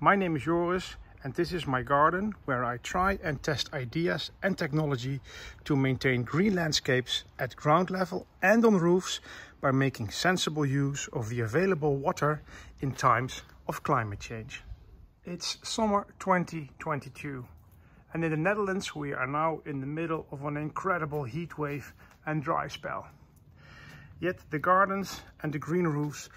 My name is Joris and this is my garden where I try and test ideas and technology to maintain green landscapes at ground level and on roofs by making sensible use of the available water in times of climate change. It's summer 2022 and in the Netherlands we are now in the middle of an incredible heat wave and dry spell. Yet the gardens and the green roofs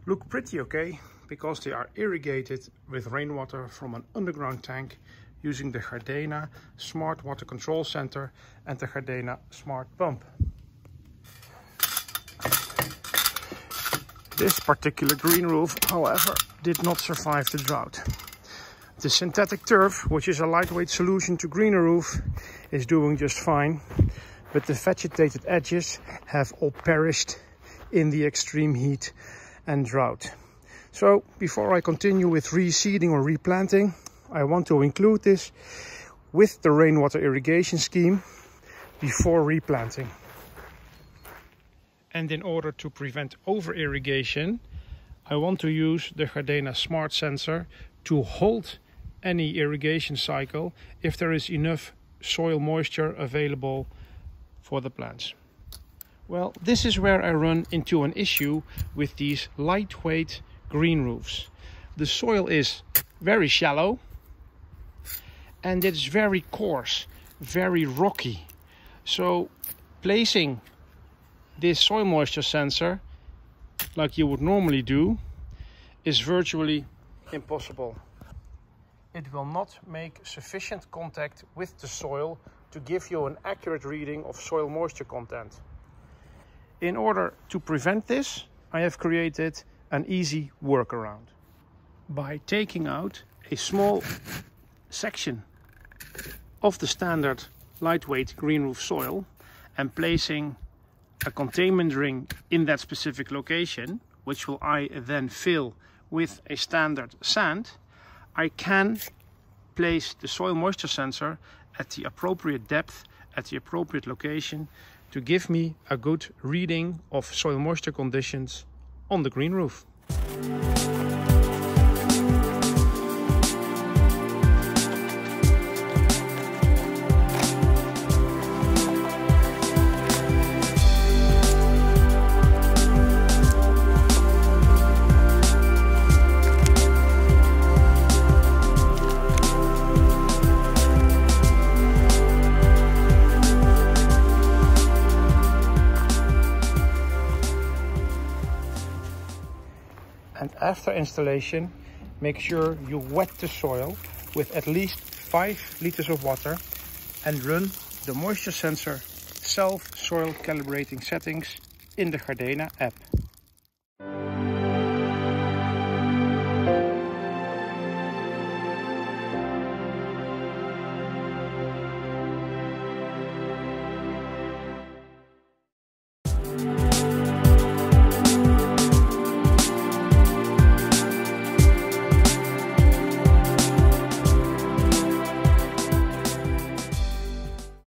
look pretty okay, because they are irrigated with rainwater from an underground tank using the Gardena Smart Water Control Center and the Gardena Smart Pump. This particular green roof, however, did not survive the drought. The synthetic turf, which is a lightweight solution to Greenroof, is doing just fine, but the vegetated edges have all perished in the extreme heat and drought. So before I continue with reseeding or replanting, I want to include this with the rainwater irrigation scheme before replanting. And in order to prevent over irrigation, I want to use the Gardena Smart sensor to hold any irrigation cycle if there is enough soil moisture available for the plants. Well, this is where I run into an issue with these lightweight green roofs. The soil is very shallow and it's very coarse, very rocky. So placing this soil moisture sensor like you would normally do is virtually impossible. It will not make sufficient contact with the soil to give you an accurate reading of soil moisture content. In order to prevent this, I have created an easy workaround. By taking out a small section of the standard lightweight green roof soil and placing a containment ring in that specific location, which will I then fill with a standard sand, I can place the soil moisture sensor at the appropriate depth, at the appropriate location, to give me a good reading of soil moisture conditions on the green roof. And after installation, make sure you wet the soil with at least 5 liters of water and run the moisture sensor self soil calibrating settings in the Gardena app.